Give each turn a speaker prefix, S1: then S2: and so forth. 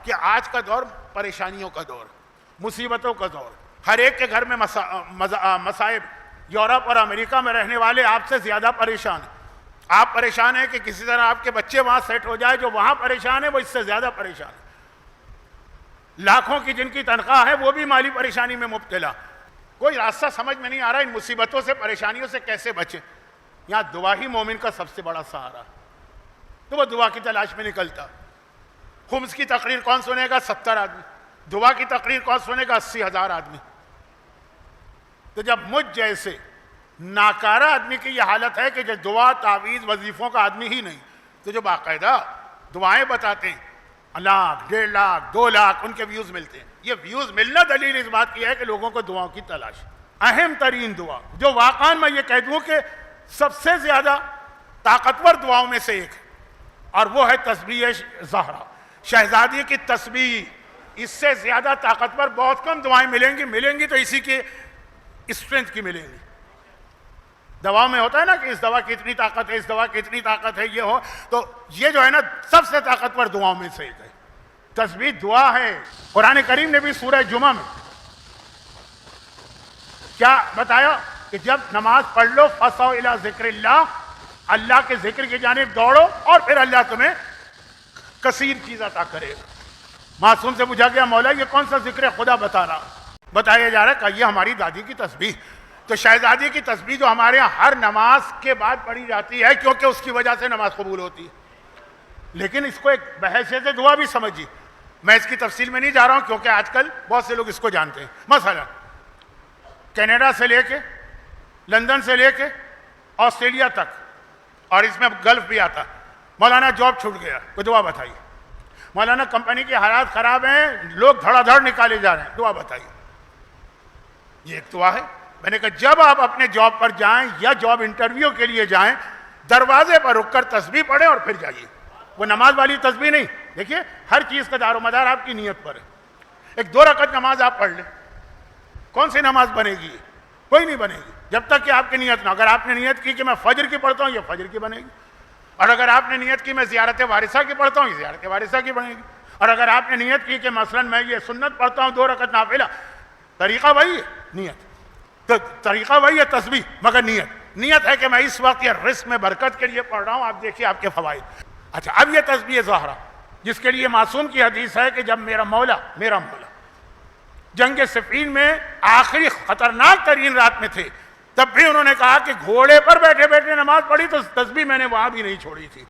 S1: کہ آج کا دور پریشانیوں کا دور، مصیبتوں کا دور، ہر ایک کے گھر میں مصائب. یورپ اور امریکہ میں رہنے والے آپ سے زیادہ پریشان ہیں. آپ پریشان ہیں کہ کسی طرح آپ کے بچے وہاں سیٹ ہو جائے. جو وہاں پریشان ہے وہ اس سے زیادہ پریشان ہے. لاکھوں کی جن کی تنخواہ ہے وہ بھی مالی پریشانی میں مبتلا. کوئی راستہ سمجھ میں نہیں آ رہا ان مصیبتوں سے پریشانیوں سے کیسے بچیں. یہاں دعا ہی مومن کا سب سے بڑا سہارا، تو وہ دعا کی تلاش میں نکلتا. خمس کی تقریر کون سنے گا؟ 70 آدمی. دعا کی تقریر کون سنے گا؟ 80,000 آدمی. تو جب مجھ جیسے ناکارہ آدمی کی یہ حالت ہے کہ جو دعا تعویذ وظیفوں کا آدمی ہی نہیں، تو جو باقاعدہ دعائیں بتاتے ہیں 1 لاکھ 1.5 لاکھ 2 لاکھ ان کے ویوز ملتے ہیں. یہ ویوز ملنا دلیل اس بات کی ہے کہ لوگوں کو دعاؤں کی تلاش. اہم ترین دعا جو واقعا میں یہ کہہ دوں کہ سب سے زیادہ طاقتور دعاؤں میں سے ایک ہے، اور وہ ہے تسبیح زہرا، شہزادی کی تسبیح. اس سے زیادہ طاقتور بہت کم دعائیں ملیں گی تو اسی کے اسٹرینتھ کی ملیں گی. دوا میں ہوتا ہے نا کہ اس دوا کی اتنی طاقت ہے، اس دوا کی اتنی طاقت ہے، یہ ہو تو یہ جو ہے نا سب سے طاقتور دعاؤں میں سے ایک ہے. تسبیح دعا ہے. قرآن کریم نے بھی سورہ جمعہ میں کیا بتایا کہ جب نماز پڑھ لو فَاسْعَوْا إِلَىٰ ذِكْرِ اللَّهِ، اللہ کے ذکر کی جانب دوڑو اور پھر اللہ تمہیں کثیر چیز عطا کرے گا. معصوم سے پوچھا گیا مولا یہ کون سا ذکر خدا بتا رہا؟ بتایا جا رہا ہے کہ یہ ہماری دادی کی تسبیح. تو شہزادی کی تسبیح جو ہمارے یہاں ہر نماز کے بعد پڑھی جاتی ہے کیونکہ اس کی وجہ سے نماز قبول ہوتی ہے. لیکن اس کو ایک بحیثیت دعا بھی سمجھیے. میں اس کی تفصیل میں نہیں جا رہا ہوں کیونکہ آج کل بہت سے لوگ اس کو جانتے ہیں. مثلا کینیڈا سے لے کے لندن سے لے کے آسٹریلیا تک، اور اس میں گلف بھی آتا، مولانا جاب چھوٹ گیا کوئی دعا بتائیے. مولانا کمپنی کے حالات خراب ہیں، لوگ دھڑا دھڑ نکالے جا رہے ہیں، دعا بتائیے. یہ ایک دعا ہے. میں نے کہا جب آپ اپنے جاب پر جائیں یا جاب انٹرویو کے لیے جائیں، دروازے پر رک کر تسبیح پڑھیں اور پھر جائیے. وہ نماز والی تسبیح نہیں. دیکھیے ہر چیز کا دار و مدار آپ کی نیت پر ہے. ایک 2 رکعت نماز آپ پڑھ لیں، کون سی نماز بنے گی؟ کوئی نہیں بنے گی جب تک کہ آپ کی نیت نہ. اگر آپ نے نیت کی کہ میں فجر کی پڑھتا ہوں، یہ فجر کی بنے گی. اور اگر آپ نے نیت کی میں زیارت وارثہ کی پڑھتا ہوں، یہ زیارت وارثہ کی بنے گی. اور اگر آپ نے نیت کی کہ مثلا میں یہ سنت پڑھتا ہوں 2 رکعت نافلہ، طریقہ وہی ہے، نیت تو طریقہ وہی ہے تسبیح، مگر نیت ہے کہ میں اس وقت یہ رزق میں برکت کے لیے پڑھ رہا ہوں. آپ دیکھیے آپ کے فوائد. اچھا اب یہ تسبیح زہرا جس کے لیے معصوم کی حدیث ہے کہ جب میرا مولا جنگ صفین میں آخری خطرناک ترین رات میں تھے، تب بھی انہوں نے کہا کہ گھوڑے پر بیٹھے بیٹھے نماز پڑھی تو تسبیح میں نے وہاں بھی نہیں چھوڑی تھی.